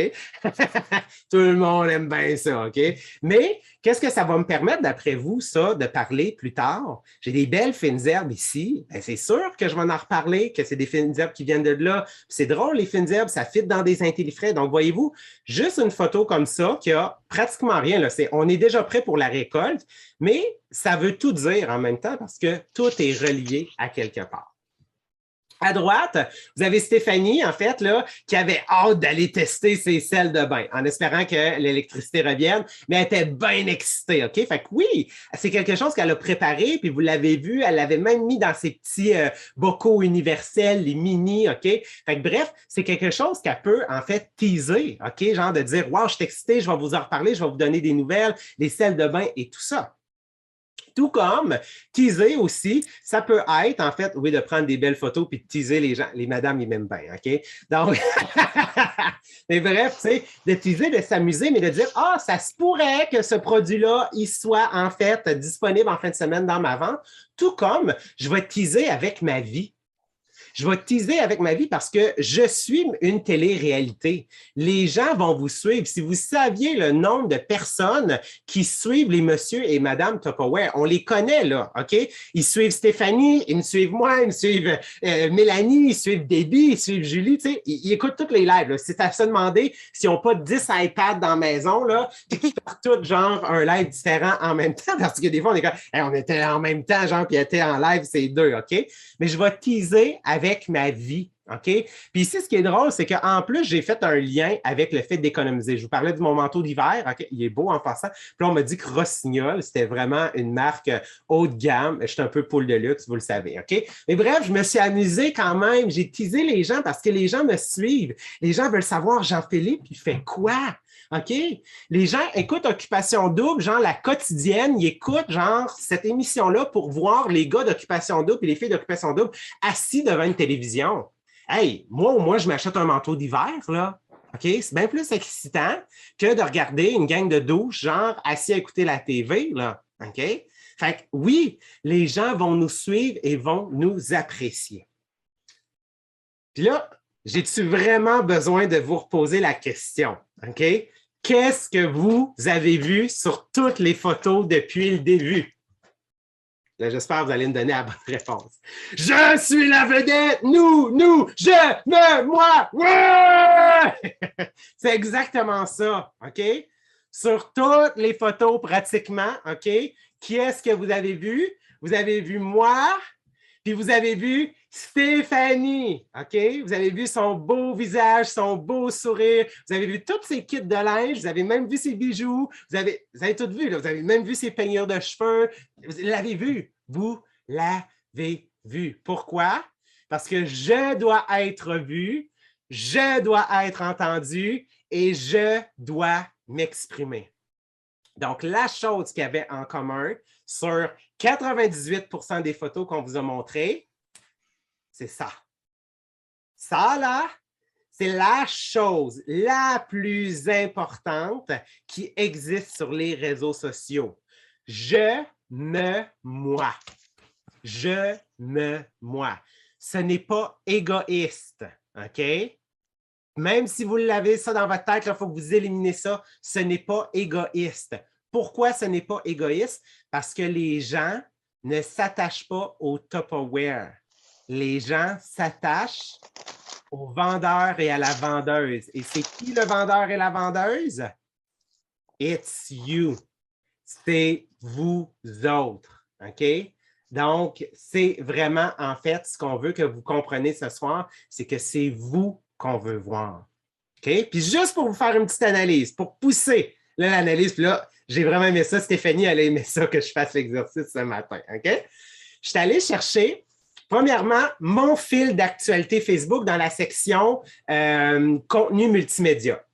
Tout le monde aime bien ça, OK? Mais qu'est-ce que ça va me permettre, d'après vous, ça, de parler plus tard? J'ai des belles fines herbes ici. Ben, c'est sûr que je vais en reparler, que c'est des fines herbes qui viennent de là. C'est drôle, les fines herbes, ça fit dans des intellifrais. Donc, voyez-vous, juste une photo comme ça qui a pratiquement rien. Là, on est déjà prêt pour la récolte, mais ça veut tout dire en même temps parce que tout est relié à quelque part. À droite, vous avez Stéphanie, en fait, là, qui avait hâte d'aller tester ses sels de bain en espérant que l'électricité revienne, mais elle était bien excitée, OK? Fait que oui, c'est quelque chose qu'elle a préparé, puis vous l'avez vu, elle l'avait même mis dans ses petits bocaux universels, les mini, OK? Fait que bref, c'est quelque chose qu'elle peut, en fait, teaser, OK? Genre de dire, wow, je suis excitée, je vais vous en reparler, je vais vous donner des nouvelles, des sels de bain et tout ça. Tout comme teaser aussi, ça peut être, en fait, oui, de prendre des belles photos puis de teaser les gens. Les madames, ils m'aiment bien, OK? Donc, mais bref, tu sais, de teaser, de s'amuser, mais de dire, ah, ça se pourrait que ce produit-là, il soit, en fait, disponible en fin de semaine dans ma vente. Tout comme je vais teaser avec ma vie. Je vais teaser avec ma vie parce que je suis une télé-réalité. Les gens vont vous suivre. Si vous saviez le nombre de personnes qui suivent les monsieur et madame Tupperware, on les connaît, là, OK? Ils suivent Stéphanie, ils me suivent moi, ils me suivent Mélanie, ils suivent Debbie, ils suivent Julie, tu sais, ils écoutent tous les lives. C'est à se demander s'ils n'ont pas 10 iPads dans la maison, là, puis qu'ils font tous, genre, un live différent en même temps, parce que des fois, on est comme, hey, on était en même temps, genre, puis était en live, c'est deux, OK? Mais je vais teaser avec ma vie. OK? Puis ici, ce qui est drôle, c'est qu'en plus, j'ai fait un lien avec le fait d'économiser. Je vous parlais de mon manteau d'hiver. OK? Il est beau en passant. Puis là, on m'a dit que Rossignol, c'était vraiment une marque haut de gamme. Je suis un peu poule de luxe, vous le savez. OK? Mais bref, je me suis amusé quand même. J'ai teasé les gens parce que les gens me suivent. Les gens veulent savoir Jean-Philippe, il fait quoi? OK? Les gens écoutent Occupation Double, genre la quotidienne, ils écoutent genre cette émission-là pour voir les gars d'Occupation Double et les filles d'Occupation Double assis devant une télévision. Hey, moi au moins, je m'achète un manteau d'hiver, là. OK? C'est bien plus excitant que de regarder une gang de douches, genre assis à écouter la TV, là. OK? Fait que oui, les gens vont nous suivre et vont nous apprécier. Puis là, j'ai-tu vraiment besoin de vous reposer la question? OK? Qu'est-ce que vous avez vu sur toutes les photos depuis le début? Là, j'espère que vous allez me donner la bonne réponse. Je suis la vedette! Nous, je, me, moi, ouais! C'est exactement ça, OK? Sur toutes les photos, pratiquement, OK? Qui est-ce que vous avez vu? Vous avez vu moi, puis vous avez vu Stéphanie, OK? Vous avez vu son beau visage, son beau sourire. Vous avez vu tous ses kits de linge. Vous avez même vu ses bijoux. Vous avez tout vu. Là. Vous avez même vu ses peignures de cheveux. Vous l'avez vu. Vous l'avez vu. Pourquoi? Parce que je dois être vu, je dois être entendu et je dois m'exprimer. Donc, la chose qu'il y avait en commun sur 98% des photos qu'on vous a montrées, c'est ça. Ça, là, c'est la chose la plus importante qui existe sur les réseaux sociaux. Je me moi. Je me moi. Ce n'est pas égoïste, OK? Même si vous l'avez ça dans votre tête, il faut que vous éliminez ça. Ce n'est pas égoïste. Pourquoi ce n'est pas égoïste? Parce que les gens ne s'attachent pas au Tupperware. Les gens s'attachent au vendeur et à la vendeuse. Et c'est qui le vendeur et la vendeuse? It's you. C'est vous autres. OK? Donc, c'est vraiment, en fait, ce qu'on veut que vous compreniez ce soir, c'est que c'est vous qu'on veut voir. OK? Puis juste pour vous faire une petite analyse, pour pousser l'analyse, puis là, j'ai vraiment aimé ça. Stéphanie, elle a aimé ça que je fasse l'exercice ce matin. OK? Je suis allée chercher, premièrement, mon fil d'actualité Facebook dans la section contenu multimédia.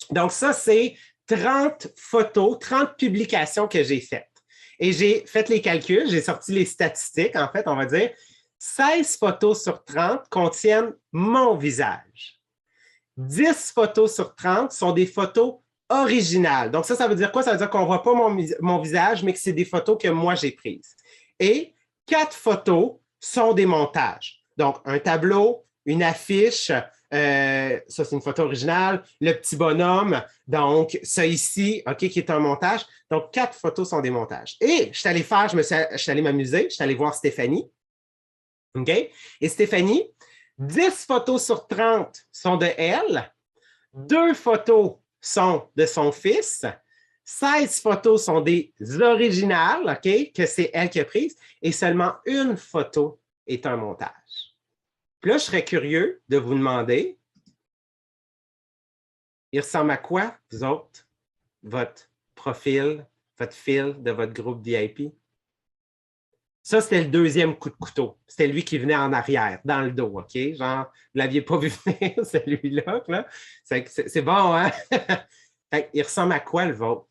Donc, ça, c'est 30 photos, 30 publications que j'ai faites. Et j'ai fait les calculs, j'ai sorti les statistiques, en fait, on va dire 16 photos sur 30 contiennent mon visage. 10 photos sur 30 sont des photos originales. Donc, ça veut dire quoi? Ça veut dire qu'on ne voit pas mon visage, mais que c'est des photos que moi, j'ai prises. Et 4 photos sont des montages. Donc, un tableau, une affiche, ça, c'est une photo originale, le petit bonhomme, donc ça ici, OK, qui est un montage. Donc, 4 photos sont des montages. Et je suis allé faire, je suis allé m'amuser, je suis allé voir Stéphanie. OK? Et Stéphanie, 10 photos sur 30 sont de elle, 2 photos sont de son fils, 16 photos sont des originales, OK, que c'est elle qui a prises, et seulement une photo est un montage. Puis là, je serais curieux de vous demander, il ressemble à quoi, vous autres, votre profil, votre fil de votre groupe VIP? Ça, c'était le deuxième coup de couteau. C'était lui qui venait en arrière, dans le dos, OK? Genre, vous ne l'aviez pas vu venir, celui-là. Là. C'est bon, hein? Il ressemble à quoi, le vôtre?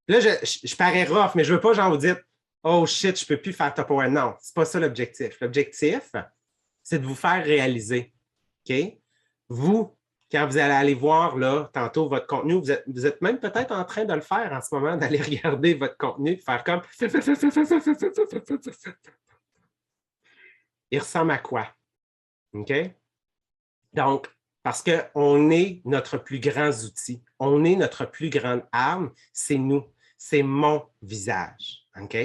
Là, je parais rough, mais je ne veux pas, genre, vous dire « Oh shit, je ne peux plus faire Tupperware ». Non, ce n'est pas ça l'objectif. L'objectif, c'est de vous faire réaliser. OK? Vous, quand vous allez aller voir là, tantôt votre contenu, vous êtes même peut-être en train de le faire en ce moment, d'aller regarder votre contenu et faire comme il ressemble à quoi? OK? Donc, parce qu'on est notre plus grand outil, on est notre plus grande arme, c'est nous, c'est mon visage. OK?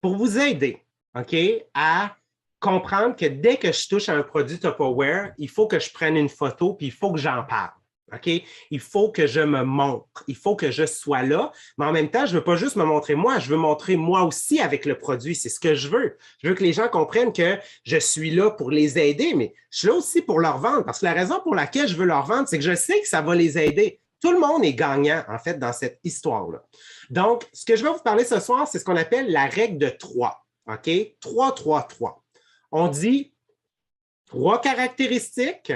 Pour vous aider, OK, à comprendre que dès que je touche à un produit Tupperware, il faut que je prenne une photo puis il faut que j'en parle. OK? Il faut que je me montre, il faut que je sois là, mais en même temps, je ne veux pas juste me montrer moi, je veux montrer moi aussi avec le produit. C'est ce que je veux. Je veux que les gens comprennent que je suis là pour les aider, mais je suis là aussi pour leur vendre parce que la raison pour laquelle je veux leur vendre, c'est que je sais que ça va les aider. Tout le monde est gagnant, en fait, dans cette histoire-là. Donc, ce que je vais vous parler ce soir, c'est ce qu'on appelle la règle de 3. OK? 3, 3, 3. On dit 3 caractéristiques,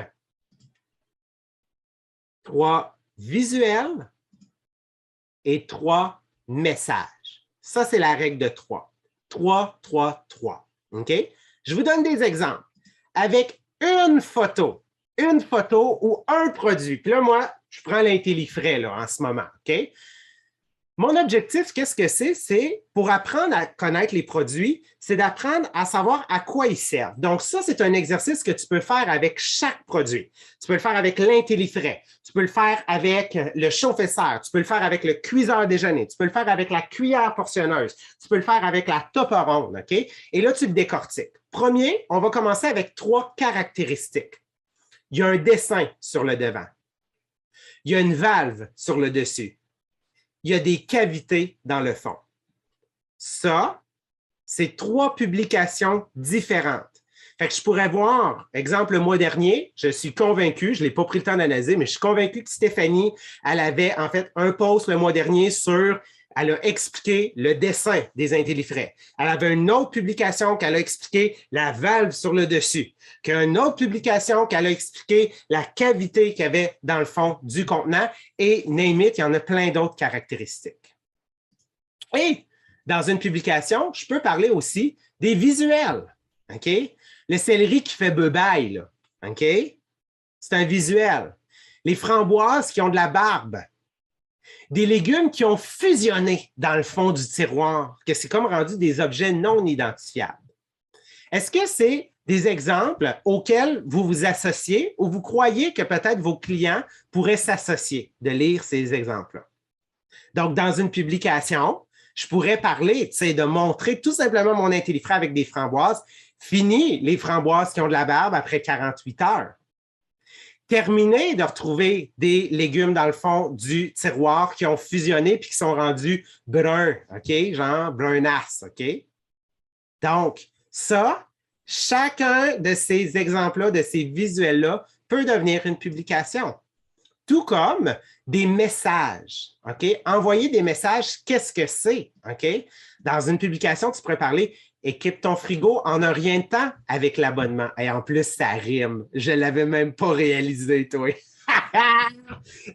3 visuels et 3 messages. Ça, c'est la règle de 3. 3, 3, 3. OK? Je vous donne des exemples. Avec une photo ou un produit. Puis là, moi, je prends l'IntelliFrais là, en ce moment. OK? Mon objectif, qu'est-ce que c'est? C'est pour apprendre à connaître les produits, c'est d'apprendre à savoir à quoi ils servent. Donc, ça, c'est un exercice que tu peux faire avec chaque produit. Tu peux le faire avec l'IntelliFrais, tu peux le faire avec le chauffe-serre, tu peux le faire avec le cuiseur déjeuner, tu peux le faire avec la cuillère portionneuse, tu peux le faire avec la tupperone, OK? Et là, tu le décortiques. Premier, on va commencer avec 3 caractéristiques. Il y a un dessin sur le devant. Il y a une valve sur le dessus. Il y a des cavités dans le fond. Ça, c'est 3 publications différentes. Fait que je pourrais voir, exemple, le mois dernier, je suis convaincu, je ne l'ai pas pris le temps d'analyser, mais je suis convaincu que Stéphanie, elle avait en fait un post le mois dernier sur, elle a expliqué le dessin des IntelliFrais. Elle avait une autre publication qu'elle a expliqué la valve sur le dessus. Une autre publication qu'elle a expliqué la cavité qu'il y avait dans le fond du contenant et name it, il y en a plein d'autres caractéristiques. Et dans une publication, je peux parler aussi des visuels. OK? Le céleri qui fait beubaille, là. OK? C'est un visuel. Les framboises qui ont de la barbe. Des légumes qui ont fusionné dans le fond du tiroir, que c'est comme rendu des objets non identifiables. Est-ce que c'est des exemples auxquels vous vous associez ou vous croyez que peut-être vos clients pourraient s'associer, de lire ces exemples-là. Donc, dans une publication, je pourrais parler, de montrer tout simplement mon intellifrais avec des framboises. Fini les framboises qui ont de la barbe après 48 heures. Terminé de retrouver des légumes dans le fond du tiroir qui ont fusionné puis qui sont rendus bruns, OK? Genre brunasses, OK? Donc, ça, chacun de ces exemples-là, de ces visuels-là, peut devenir une publication. Tout comme des messages, OK? Envoyer des messages, qu'est-ce que c'est, OK? Dans une publication, tu pourrais parler « Équipe ton frigo en un rien de temps avec l'abonnement ». Et en plus, ça rime. Je ne l'avais même pas réalisé, toi.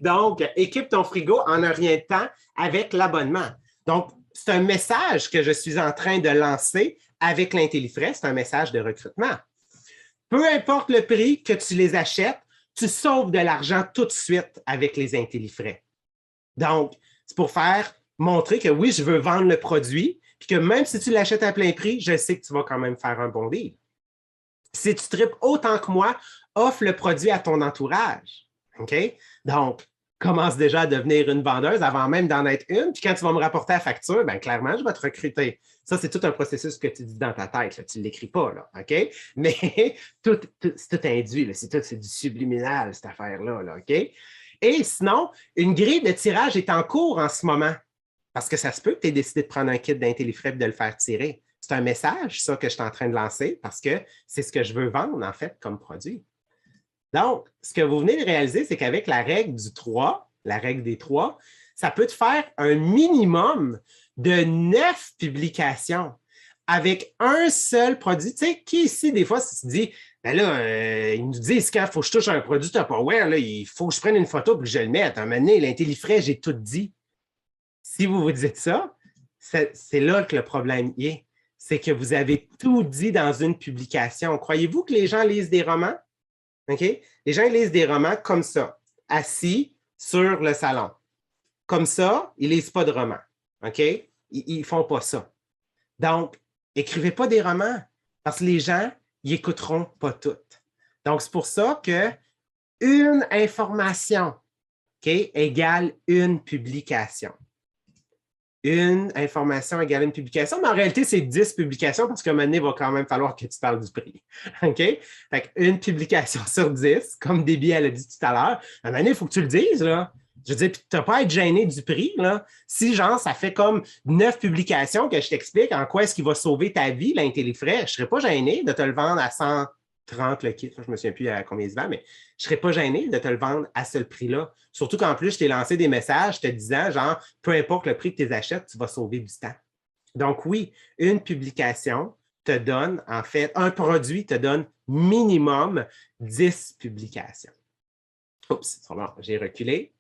Donc, équipe ton frigo en un rien de temps avec l'abonnement. Donc, c'est un message que je suis en train de lancer avec l'intellifrais. C'est un message de recrutement. Peu importe le prix que tu les achètes, tu sauves de l'argent tout de suite avec les intellifrais. Donc, c'est pour montrer que oui, je veux vendre le produit, puis que même si tu l'achètes à plein prix, je sais que tu vas quand même faire un bon deal. Si tu tripes autant que moi, offre le produit à ton entourage. OK? Donc, commence déjà à devenir une vendeuse avant même d'en être une. Puis quand tu vas me rapporter la facture, bien clairement, je vais te recruter. Ça, c'est tout un processus que tu dis dans ta tête. Là. Tu ne l'écris pas, là, OK? Mais c'est tout induit. C'est du subliminal, cette affaire-là, là, OK? Et sinon, une grille de tirage est en cours en ce moment. Parce que ça se peut que tu aies décidé de prendre un kit d'intellifrais et de le faire tirer. C'est un message, ça, que je suis en train de lancer parce que c'est ce que je veux vendre, en fait, comme produit. Donc, ce que vous venez de réaliser, c'est qu'avec la règle du 3, la règle des 3, ça peut te faire un minimum de 9 publications avec un seul produit. Tu sais, qui ici, des fois, si tu dis, ben là, ils nous disent qu'il faut que je touche un produit Tupperware, là, il faut que je prenne une photo et que je le mette. À un moment donné, l'intellifrais, j'ai tout dit. Si vous vous dites ça, c'est là que le problème y est. C'est que vous avez tout dit dans une publication. Croyez-vous que les gens lisent des romans? OK? Les gens lisent des romans comme ça, assis sur le salon. Comme ça, ils ne lisent pas de romans. OK? Ils ne font pas ça. Donc, écrivez pas des romans parce que les gens, ils n'écouteront pas toutes. Donc, c'est pour ça que une information, OK, égale une publication. Une information égale une publication, mais en réalité, c'est 10 publications parce qu'à un moment donné, il va quand même falloir que tu parles du prix. OK? Fait une publication sur 10, comme Déby elle a dit tout à l'heure, à un moment donné, il faut que tu le dises, là. Je veux dire, tu n'as pas à être gêné du prix, là. Si, genre, ça fait comme 9 publications que je t'explique en quoi est-ce qu'il va sauver ta vie, l'intellifrais, je ne serais pas gêné de te le vendre à 130 le kit. Je ne me souviens plus à combien il se vend, mais je ne serais pas gêné de te le vendre à ce prix-là. Surtout qu'en plus, je t'ai lancé des messages te disant, genre, peu importe le prix que tu les achètes, tu vas sauver du temps. Donc oui, une publication te donne, en fait, un produit te donne minimum 10 publications. Oups, bon, j'ai reculé.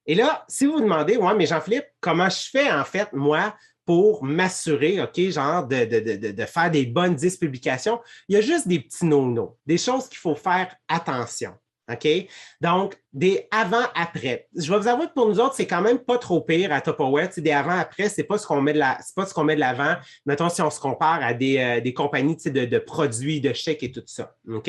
Et là, si vous vous demandez, ouais, mais Jean-Philippe, comment je fais, en fait, moi, pour m'assurer, OK, genre, de faire des bonnes 10 publications, il y a juste des petits no-no, des choses qu'il faut faire attention. OK? Donc, des avant-après. Je vais vous avouer que pour nous autres, c'est quand même pas trop pire à Tupperware. Des avant-après, c'est pas ce qu'on met de l'avant. Mettons, si on se compare à des compagnies de produits, de chèques et tout ça. OK?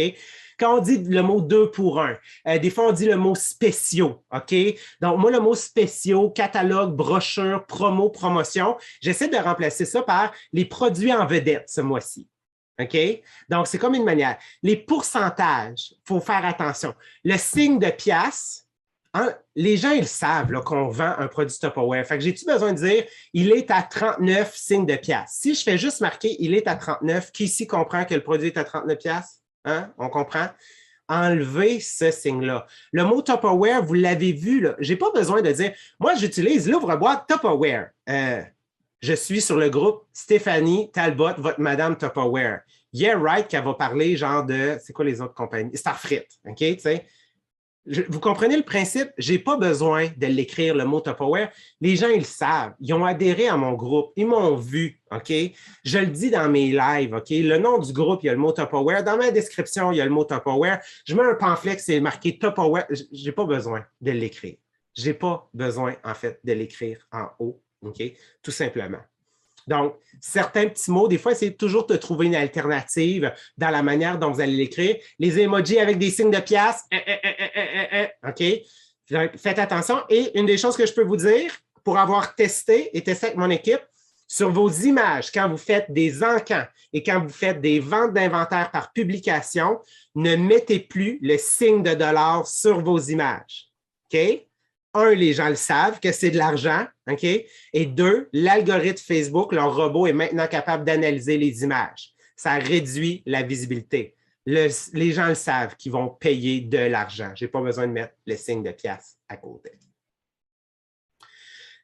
Quand on dit le mot 2 pour 1, des fois, on dit le mot spéciaux. OK? Donc, moi, le mot spéciaux, catalogue, brochure, promo, promotion, j'essaie de remplacer ça par les produits en vedette ce mois-ci. OK? Donc, c'est comme une manière. Les pourcentages, il faut faire attention. Le signe de pièce, hein, les gens, ils savent qu'on vend un produit Tupperware. Fait que j'ai-tu besoin de dire, il est à 39 signes de pièce. Si je fais juste marquer, il est à 39, qui ici comprend que le produit est à 39 pièces? Hein? On comprend? Enlevez ce signe-là. Le mot Tupperware, vous l'avez vu, je n'ai pas besoin de dire, moi, j'utilise l'ouvre-boîte Tupperware. Je suis sur le groupe Stéphanie Talbot, votre Madame Tupperware. Yeah, right, qu'elle va parler genre de, c'est quoi les autres compagnies? Starfrit, OK? Tu sais, vous comprenez le principe? Je n'ai pas besoin de l'écrire, le mot Tupperware. Les gens, ils le savent. Ils ont adhéré à mon groupe. Ils m'ont vu, OK? Je le dis dans mes lives, OK? Le nom du groupe, il y a le mot Tupperware. Dans ma description, il y a le mot Tupperware. Je mets un pamphlet, c'est marqué Tupperware. Je n'ai pas besoin de l'écrire. Je n'ai pas besoin, en fait, de l'écrire en haut, OK? Tout simplement. Donc, certains petits mots, des fois, essayez toujours de trouver une alternative dans la manière dont vous allez l'écrire. Les emojis avec des signes de pièce, OK? Donc, faites attention. Et une des choses que je peux vous dire, pour avoir testé et testé avec mon équipe, sur vos images, quand vous faites des encans et quand vous faites des ventes d'inventaire par publication, ne mettez plus le signe de dollar sur vos images. OK? Un, les gens le savent que c'est de l'argent. OK? Et deux, l'algorithme Facebook, leur robot, est maintenant capable d'analyser les images. Ça réduit la visibilité. Les gens le savent qu'ils vont payer de l'argent. Je n'ai pas besoin de mettre le signe de pièce à côté.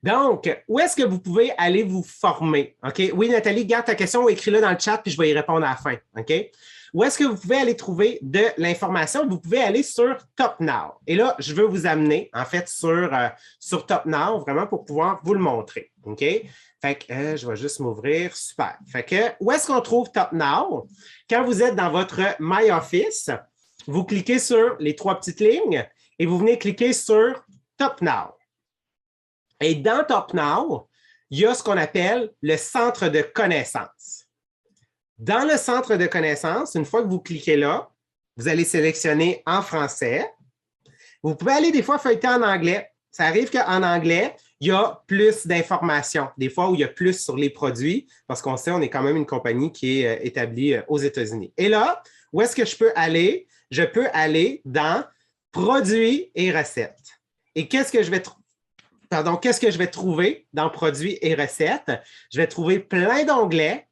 Donc, où est-ce que vous pouvez aller vous former? OK? Oui, Nathalie, garde ta question ou écris-la dans le chat, puis je vais y répondre à la fin. OK? Où est-ce que vous pouvez aller trouver de l'information? Vous pouvez aller sur TopNow. Et là, je veux vous amener, en fait, sur TopNow, vraiment pour pouvoir vous le montrer. OK? Fait que je vais juste m'ouvrir. Super. Fait que, où est-ce qu'on trouve TopNow? Quand vous êtes dans votre My Office, vous cliquez sur les 3 petites lignes et vous venez cliquer sur TopNow. Et dans TopNow, il y a ce qu'on appelle le centre de connaissances. Dans le centre de connaissances, une fois que vous cliquez là, vous allez sélectionner en français. Vous pouvez aller des fois feuilleter en anglais. Ça arrive qu'en anglais, il y a plus d'informations, des fois où il y a plus sur les produits, parce qu'on sait, on est quand même une compagnie qui est établie aux États-Unis. Et là, où est-ce que je peux aller? Je peux aller dans produits et recettes. Et qu'est-ce que je vais trouver dans produits et recettes? Je vais trouver plein d'onglets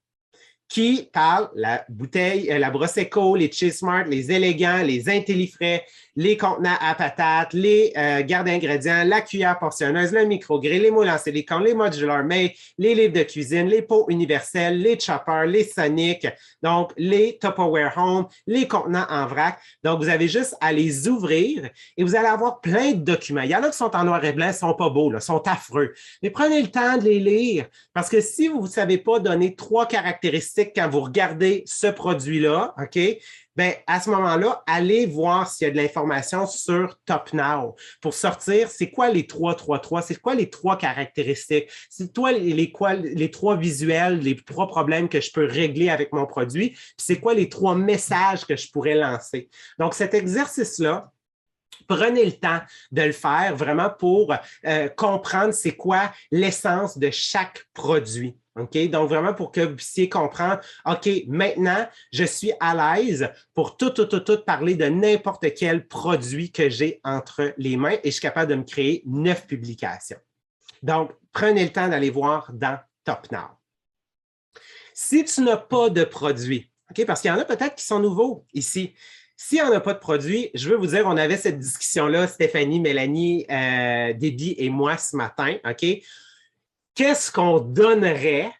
qui parlent la bouteille, la brosse éco, les Chill Smart, les élégants, les intellifrais, les contenants à patates, les gardes ingrédients, la cuillère portionneuse, le micro-grill, les moules en silicone, les modular made, les livres de cuisine, les pots universels, les choppers, les Sonic, donc les Tupperware Home, les contenants en vrac. Donc, vous avez juste à les ouvrir et vous allez avoir plein de documents. Il y en a qui sont en noir et blanc, ils ne sont pas beaux, là, sont affreux. Mais prenez le temps de les lire parce que si vous ne savez pas donner 3 caractéristiques quand vous regardez ce produit-là, OK? Bien, à ce moment-là, allez voir s'il y a de l'information sur TopNow pour sortir c'est quoi les 3, c'est quoi les 3 caractéristiques, c'est quoi les 3 visuels, les 3 problèmes que je peux régler avec mon produit, puis c'est quoi les 3 messages que je pourrais lancer. Donc, cet exercice-là, prenez le temps de le faire vraiment pour comprendre c'est quoi l'essence de chaque produit. OK? Donc, vraiment pour que vous puissiez comprendre, OK, maintenant, je suis à l'aise pour tout parler de n'importe quel produit que j'ai entre les mains et je suis capable de me créer 9 publications. Donc, prenez le temps d'aller voir dans TopNow. Si tu n'as pas de produit, OK? Parce qu'il y en a peut-être qui sont nouveaux ici. S'il n'y en a pas de produit, je veux vous dire, on avait cette discussion-là, Stéphanie, Mélanie, Déby et moi ce matin, OK? Qu'est-ce qu'on donnerait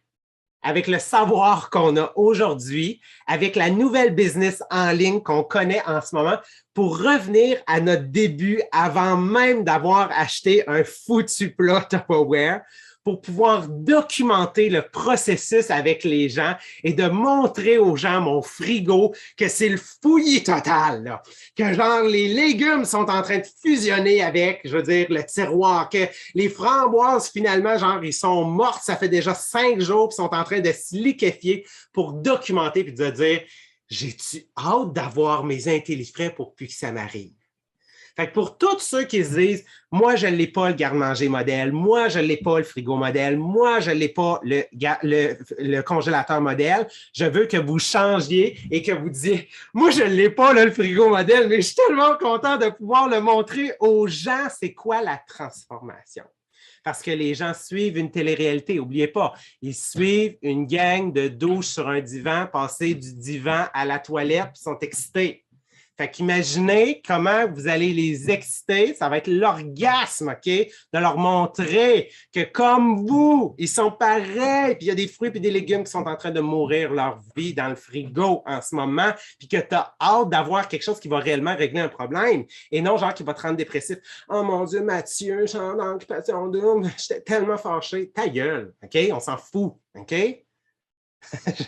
avec le savoir qu'on a aujourd'hui, avec la nouvelle business en ligne qu'on connaît en ce moment, pour revenir à notre début avant même d'avoir acheté un foutu plat Tupperware, pour pouvoir documenter le processus avec les gens et de montrer aux gens mon frigo que c'est le fouillis total, là. Que genre les légumes sont en train de fusionner avec, je veux dire, le tiroir, que les framboises finalement, genre ils sont mortes, ça fait déjà 5 jours, puis sont en train de se liquéfier pour documenter puis de dire, j'ai-tu hâte d'avoir mes intellifrais pour plus que ça m'arrive. Fait que pour tous ceux qui se disent « Moi, je ne l'ai pas le garde-manger modèle, moi, je ne l'ai pas le frigo modèle, moi, je ne l'ai pas le congélateur modèle », je veux que vous changiez et que vous disiez « Moi, je ne l'ai pas le frigo modèle, mais je suis tellement content de pouvoir le montrer aux gens, c'est quoi la transformation. » Parce que les gens suivent une télé-réalité, n'oubliez pas, ils suivent une gang de douches sur un divan, passer du divan à la toilette, puis sont excités. Fait qu'imaginez comment vous allez les exciter, ça va être l'orgasme, OK? De leur montrer que comme vous, ils sont pareils, puis il y a des fruits et des légumes qui sont en train de mourir leur vie dans le frigo en ce moment, puis que tu as hâte d'avoir quelque chose qui va réellement régler un problème, et non genre qui va te rendre dépressif. « Oh mon Dieu, Mathieu, je suis en occupation double, j'étais tellement fâché. » Ta gueule, OK? On s'en fout, OK?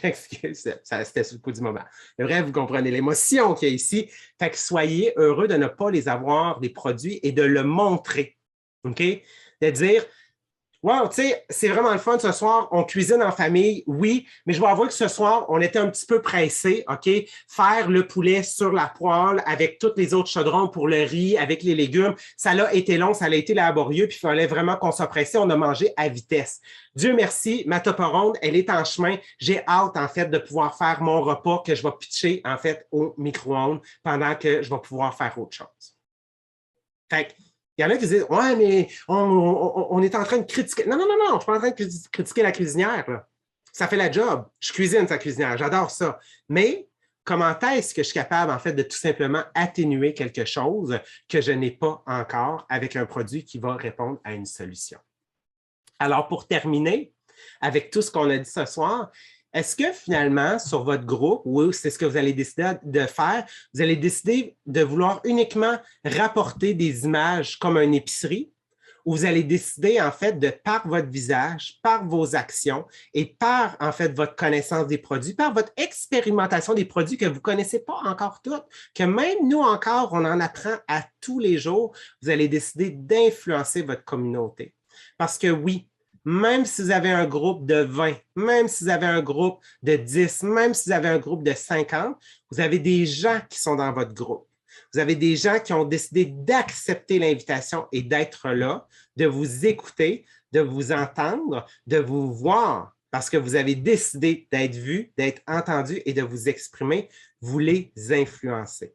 J'excuse, c'était sur le coup du moment. Mais bref, vous comprenez l'émotion qu'il y a ici. Fait que soyez heureux de ne pas les avoir, les produits, et de le montrer. OK? De dire, Wow, tu sais, c'est vraiment le fun ce soir. On cuisine en famille, oui, mais je dois avouer que ce soir, on était un petit peu pressés, OK? Faire le poulet sur la poêle avec tous les autres chaudrons pour le riz, avec les légumes, ça a été long, ça a été laborieux, puis il fallait vraiment qu'on soit pressé. On a mangé à vitesse. Dieu merci, ma topper-ronde, elle est en chemin. J'ai hâte, en fait, de pouvoir faire mon repas que je vais pitcher, en fait, au micro-ondes pendant que je vais pouvoir faire autre chose. Fait que, il y en a qui disent ouais, mais on est en train de critiquer. Non, non, non, non, je ne suis pas en train de critiquer la cuisinière. Là. Ça fait la job. Je cuisine sa cuisinière, j'adore ça. Mais comment est-ce que je suis capable, en fait, de tout simplement atténuer quelque chose que je n'ai pas encore avec un produit qui va répondre à une solution? Alors, pour terminer, avec tout ce qu'on a dit ce soir, est-ce que finalement, sur votre groupe, ou c'est ce que vous allez décider de faire, vous allez décider de vouloir uniquement rapporter des images comme une épicerie, ou vous allez décider, en fait, de par votre visage, par vos actions et par, en fait, votre connaissance des produits, par votre expérimentation des produits que vous ne connaissez pas encore toutes, que même nous encore, on en apprend à tous les jours, vous allez décider d'influencer votre communauté. Parce que oui, même si vous avez un groupe de 20, même si vous avez un groupe de 10, même si vous avez un groupe de 50, vous avez des gens qui sont dans votre groupe. Vous avez des gens qui ont décidé d'accepter l'invitation et d'être là, de vous écouter, de vous entendre, de vous voir, parce que vous avez décidé d'être vu, d'être entendu et de vous exprimer. Vous les influencez.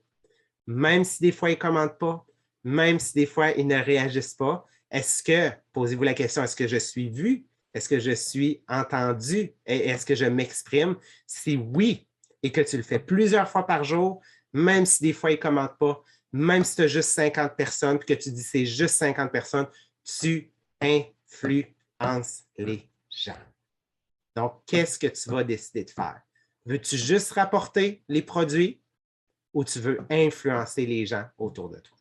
Même si des fois ils ne commentent pas, même si des fois ils ne réagissent pas, est-ce que, posez-vous la question, est-ce que je suis vu? Est-ce que je suis entendu? Et est-ce que je m'exprime? Si oui, et que tu le fais plusieurs fois par jour, même si des fois ils ne commentent pas, même si tu as juste 50 personnes, puis que tu dis c'est juste 50 personnes, tu influences les gens. Donc, qu'est-ce que tu vas décider de faire? Veux-tu juste rapporter les produits ou tu veux influencer les gens autour de toi?